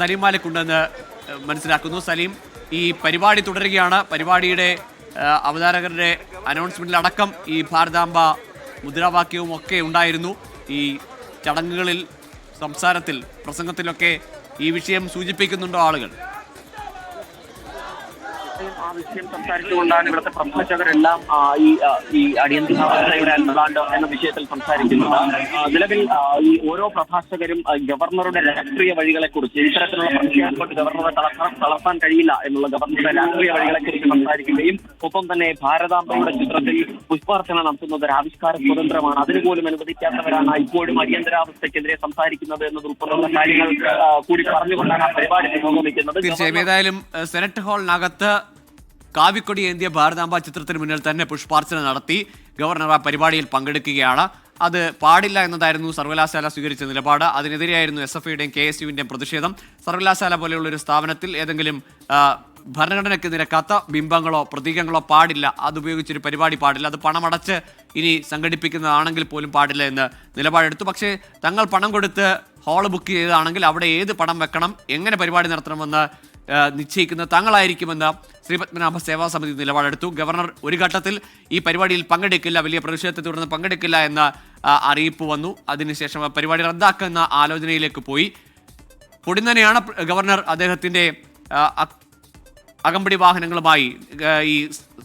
സലീം മാലിക് ഉണ്ടെന്ന് മനസ്സിലാക്കുന്നു. സലീം, ഈ പരിപാടി തുടരുകയാണ്. പരിപാടിയുടെ അവതാരകരുടെ അനൗൺസ്മെന്റിൽ അടക്കം ഈ ഭാരതാംബ മുദ്രാവാക്യവും ഒക്കെ ഉണ്ടായിരുന്നു. ഈ ചടങ്ങുകളിൽ, സംസാരത്തിൽ, പ്രസംഗത്തിലൊക്കെ ഈ വിഷയം സൂചിപ്പിക്കുന്നുണ്ടോ ആളുകൾ? ആ വിഷയം സംസാരിച്ചുകൊണ്ടാണ് ഇവിടുത്തെ പ്രഭാഷകരെല്ലാം ഈ അടിയന്തരാവസ്ഥയുടെ അൻപതാണ്ട് എന്ന വിഷയത്തിൽ സംസാരിക്കുന്നത്. നിലവിൽ ഈ ഓരോ പ്രഭാഷകരും ഗവർണറുടെ രാഷ്ട്രീയ വഴികളെക്കുറിച്ച്, ഇത്തരത്തിലുള്ള പ്രതിഷേധം കൊണ്ട് ഗവർണറെ തളർത്താൻ കഴിയില്ല എന്നുള്ള ഗവർണറുടെ രാഷ്ട്രീയ വഴികളെക്കുറിച്ച് സംസാരിക്കുകയും ഒപ്പം തന്നെ ഭാരതാംബയുടെ ചിത്രത്തിൽ പുഷ്പാർച്ചന നടത്തുന്നത് ഒരു ആവിഷ്കാര സ്വതന്ത്രമാണ്, അതിനുപോലും അനുവദിക്കാത്തവരാണ് ഇപ്പോഴും അടിയന്തരാവസ്ഥയ്ക്കെതിരെ സംസാരിക്കുന്നത് എന്നതുൾപ്പെടെയുള്ള കാര്യങ്ങൾ കൂടി പറഞ്ഞുകൊണ്ടാണ് ആ പരിപാടി പുരോഗമിക്കുന്നത്. തീർച്ചയായും. ഏതായാലും സെനറ്റ് ഹാളിനകത്ത് കാവിക്കൊടി ഏന്തിയ ഭാരതാംബ ചിത്രത്തിന് മുന്നിൽ തന്നെ പുഷ്പാർച്ചന നടത്തി ഗവർണർ ആ പരിപാടിയിൽ പങ്കെടുക്കുകയാണ്. അത് പാടില്ല എന്നതായിരുന്നു സർവകലാശാല സ്വീകരിച്ച നിലപാട്. അതിനെതിരെയായിരുന്നു SFIയുടെയും KSUവിന്റെയും പ്രതിഷേധം. സർവകലാശാല പോലെയുള്ള ഒരു സ്ഥാപനത്തിൽ ഏതെങ്കിലും ഭരണഘടനയ്ക്ക് നിരക്കാത്ത ബിംബങ്ങളോ പ്രതീകങ്ങളോ പാടില്ല, അതുപയോഗിച്ചൊരു പരിപാടി പാടില്ല, അത് പണമടച്ച് ഇനി സംഘടിപ്പിക്കുന്നതാണെങ്കിൽ പോലും പാടില്ല എന്ന് നിലപാടെടുത്തു. പക്ഷേ തങ്ങൾ പണം കൊടുത്ത് ഹാള് ബുക്ക് ചെയ്തതാണെങ്കിൽ അവിടെ ഏത് പണം വെക്കണം, എങ്ങനെ പരിപാടി നടത്തണമെന്ന് നിശ്ചയിക്കുന്നത് തങ്ങളായിരിക്കുമെന്ന് ശ്രീപത്മനാഭ സേവാ സമിതി നിലപാടെടുത്തു. ഗവർണർ ഒരു ഘട്ടത്തിൽ ഈ പരിപാടിയിൽ പങ്കെടുക്കില്ല, വലിയ പ്രതിഷേധത്തെ തുടർന്ന് പങ്കെടുക്കില്ല എന്ന അറിയിപ്പ് വന്നു. അതിനുശേഷം പരിപാടി റദ്ദാക്കുന്ന ആലോചനയിലേക്ക് പോയി. പൊടുന്നനെയാണ് ഗവർണർ അദ്ദേഹത്തിൻ്റെ അകമ്പടി വാഹനങ്ങളുമായി ഈ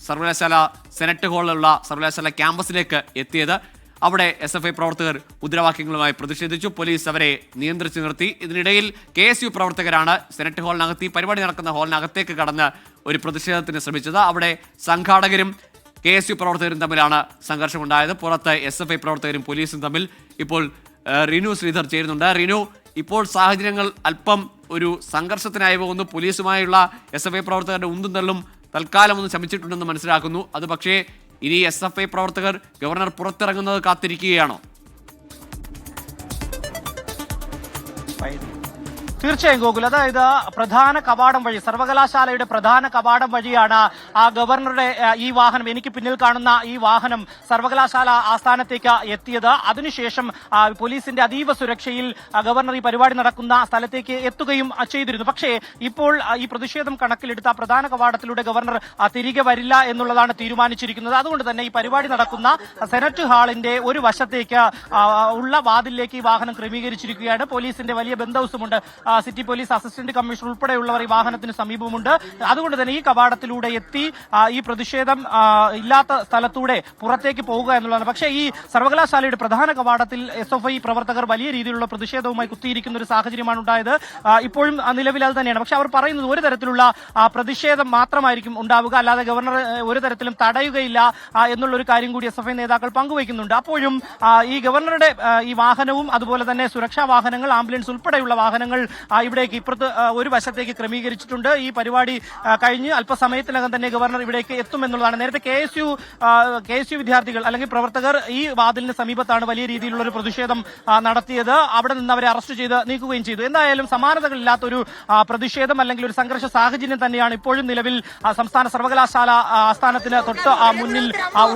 സർവകലാശാല സെനറ്റ് ഹാളിലുള്ള സർവകലാശാല ക്യാമ്പസിലേക്ക് എത്തിയത്. അവിടെ SFI പ്രവർത്തകർ മുദ്രാവാക്യങ്ങളുമായി പ്രതിഷേധിച്ചു. പോലീസ് അവരെ നിയന്ത്രിച്ചു നിർത്തി. ഇതിനിടയിൽ KSU പ്രവർത്തകരാണ് സെനറ്റ് ഹാളിനകത്ത്, ഈ പരിപാടി നടക്കുന്ന ഹാളിനകത്തേക്ക് കടന്ന് ഒരു പ്രതിഷേധത്തിന് ശ്രമിച്ചത്. അവിടെ സംഘാടകരും KSU പ്രവർത്തകരും തമ്മിലാണ് സംഘർഷമുണ്ടായത്. പുറത്ത് SFI പ്രവർത്തകരും പോലീസും തമ്മിൽ. ഇപ്പോൾ റിനു ശ്രീധർ ചേരുന്നുണ്ട്. റിനു, ഇപ്പോൾ സാഹചര്യങ്ങൾ അല്പം ഒരു സംഘർഷത്തിനായി പോകുന്നു. പോലീസുമായുള്ള SFI പ്രവർത്തകരുടെ ഉന്തും തള്ളും തൽക്കാലം ഒന്ന് ശമിച്ചിട്ടുണ്ടെന്ന് മനസ്സിലാക്കുന്നു. അത് പക്ഷേ ഇനി SFI പ്രവർത്തകർ ഗവർണർ പുറത്തിറങ്ങുന്നത് കാത്തിരിക്കുകയാണോ? തീർച്ചയായും ഗോകുൽ, അതായത് പ്രധാന കവാടം വഴി, സർവകലാശാലയുടെ പ്രധാന കവാടം വഴിയാണ് ആ ഗവർണറുടെ ഈ വാഹനം, എനിക്ക് പിന്നിൽ കാണുന്ന ഈ വാഹനം സർവകലാശാല ആസ്ഥാനത്തേക്ക് എത്തിയത്. അതിനുശേഷം പോലീസിന്റെ അതീവ സുരക്ഷയിൽ ഗവർണർ ഈ പരിപാടി നടക്കുന്ന സ്ഥലത്തേക്ക് എത്തുകയും ചെയ്തിരുന്നു. പക്ഷേ ഇപ്പോൾ ഈ പ്രതിഷേധം കണക്കിലെടുത്ത പ്രധാന കവാടത്തിലൂടെ ഗവർണർ തിരികെ വരില്ല എന്നുള്ളതാണ് തീരുമാനിച്ചിരിക്കുന്നത്. അതുകൊണ്ട് തന്നെ ഈ പരിപാടി നടക്കുന്ന സെനറ്റ് ഹാളിന്റെ ഒരു വശത്തേക്ക് ഉള്ള വാതിലിലേക്ക് ഈ വാഹനം ക്രമീകരിച്ചിരിക്കുകയാണ്. പോലീസിന്റെ വലിയ ബന്ധവുമുണ്ട്. സിറ്റി പോലീസ് അസിസ്റ്റന്റ് കമ്മീഷണർ ഉൾപ്പെടെയുള്ളവർ ഈ വാഹനത്തിന് സമീപമുണ്ട്. അതുകൊണ്ട് തന്നെ ഈ കവാടത്തിലൂടെ എത്തി ഈ പ്രതിഷേധം ഇല്ലാത്ത സ്ഥലത്തൂടെ പുറത്തേക്ക് പോവുക എന്നുള്ളതാണ്. പക്ഷേ ഈ സർവകലാശാലയുടെ പ്രധാന കവാടത്തിൽ SFI പ്രവർത്തകർ വലിയ രീതിയിലുള്ള പ്രതിഷേധവുമായി കുത്തിയിരിക്കുന്ന ഒരു സാഹചര്യമാണ് ഉണ്ടായത്. ഇപ്പോഴും നിലവിൽ അത് തന്നെയാണ്. പക്ഷെ അവർ പറയുന്നത് ഒരു തരത്തിലുള്ള പ്രതിഷേധം മാത്രമായിരിക്കും ഉണ്ടാവുക, അല്ലാതെ ഗവർണർ ഒരു തരത്തിലും തടയുകയില്ല എന്നുള്ളൊരു കാര്യം കൂടി SFI നേതാക്കൾ പങ്കുവയ്ക്കുന്നുണ്ട്. അപ്പോഴും ഈ ഗവർണറുടെ ഈ വാഹനവും അതുപോലെ തന്നെ സുരക്ഷാ വാഹനങ്ങൾ, ആംബുലൻസ് ഉൾപ്പെടെയുള്ള വാഹനങ്ങൾ ഇവിടേക്ക് ഇപ്പുറത്ത് ഒരു വശത്തേക്ക് ക്രമീകരിച്ചിട്ടുണ്ട്. ഈ പരിപാടി കഴിഞ്ഞ് അല്പസമയത്തിനകം തന്നെ ഗവർണർ ഇവിടേക്ക് എത്തുമെന്നുള്ളതാണ്. നേരത്തെ KSU വിദ്യാർത്ഥികൾ അല്ലെങ്കിൽ പ്രവർത്തകർ ഈ വാതിലിന് സമീപത്താണ് വലിയ രീതിയിലുള്ള ഒരു പ്രതിഷേധം നടത്തിയത്. അവിടെ നിന്ന് അവരെ അറസ്റ്റ് ചെയ്ത് നീക്കുകയും ചെയ്തു. എന്തായാലും സമാനതകളില്ലാത്തൊരു പ്രതിഷേധം അല്ലെങ്കിൽ ഒരു സംഘർഷ സാഹചര്യം തന്നെയാണ് ഇപ്പോഴും നിലവിൽ സംസ്ഥാന സർവകലാശാല ആസ്ഥാനത്തിന് തൊട്ട് മുന്നിൽ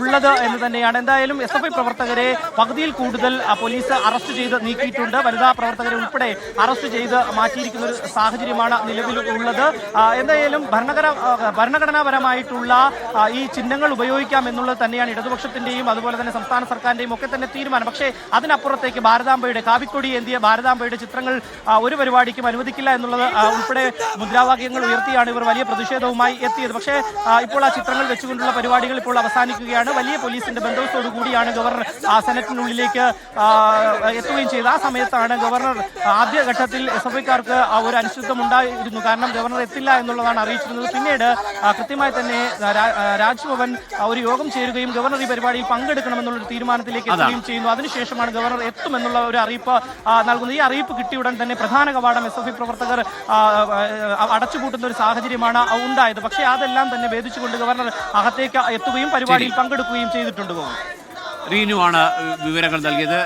ഉള്ളത് എന്ന് തന്നെയാണ്. എന്തായാലും SFI പ്രവർത്തകരെ പകുതിയിൽ കൂടുതൽ പോലീസ് അറസ്റ്റ് ചെയ്ത് നീക്കിയിട്ടുണ്ട്. വനിതാ പ്രവർത്തകരെ ഉൾപ്പെടെ അറസ്റ്റ് ചെയ്ത് മാറ്റിയിരിക്കുന്ന ഒരു സാഹചര്യമാണ് നിലവിലുള്ളത്. എന്തായാലും ഭരണഘടനാപരമായിട്ടുള്ള ഈ ചിഹ്നങ്ങൾ ഉപയോഗിക്കാം എന്നുള്ളത് തന്നെയാണ് ഇടതുപക്ഷത്തിന്റെയും അതുപോലെ തന്നെ സംസ്ഥാന സർക്കാരിന്റെയും ഒക്കെ തന്നെ തീരുമാനം. പക്ഷേ അതിനപ്പുറത്തേക്ക് ഭാരതാംബയുടെ, കാവിക്കൊടി ഏന്തിയ ഭാരതാംബയുടെ ചിത്രങ്ങൾ ഒരു പരിപാടിക്കും അനുവദിക്കില്ല എന്നുള്ളത് ഉൾപ്പെടെ മുദ്രാവാക്യങ്ങൾ ഉയർത്തിയാണ് ഇവർ വലിയ പ്രതിഷേധവുമായി എത്തിയത്. പക്ഷേ ഇപ്പോൾ ആ ചിത്രങ്ങൾ വെച്ചുകൊണ്ടുള്ള പരിപാടികൾ ഇപ്പോൾ അവസാനിക്കുകയാണ്. വലിയ പോലീസിന്റെ ബന്ധത്തോടു കൂടിയാണ് ഗവർണർ സെനറ്റിനുള്ളിലേക്ക് എത്തുകയും ചെയ്തത്. ആ സമയത്താണ് ഗവർണർ ആദ്യഘട്ടത്തിൽ SFIക്കാർക്ക് ഒരു അനിശ്ചിതത്വം ഉണ്ടായിരുന്നു. കാരണം ഗവർണർ എത്തില്ല എന്നുള്ളതാണ് അറിയിച്ചിരുന്നത്. പിന്നീട് കൃത്യമായി തന്നെ രാജ്ഭവൻ ഒരു യോഗം ചേരുകയും ഗവർണർ ഈ പരിപാടിയിൽ പങ്കെടുക്കണമെന്നുള്ള തീരുമാനത്തിലേക്ക് എത്തുകയും ചെയ്യുന്നു. അതിനുശേഷമാണ് ഗവർണർ എത്തുമെന്നുള്ള ഒരു അറിയിപ്പ് നൽകുന്നത്. ഈ അറിയിപ്പ് കിട്ടിയ ഉടൻ തന്നെ പ്രധാന കവാടം SFI പ്രവർത്തകർ അടച്ചുപൂട്ടുന്ന ഒരു സാഹചര്യമാണ് ഉണ്ടായത്. പക്ഷേ അതെല്ലാം തന്നെ ഭേദിച്ചുകൊണ്ട് ഗവർണർ അകത്തേക്ക് എത്തുകയും പരിപാടിയിൽ പങ്കെടുക്കുകയും ചെയ്തിട്ടുണ്ട്. റീനു ആണ് വിവരങ്ങൾ നൽകിയത്.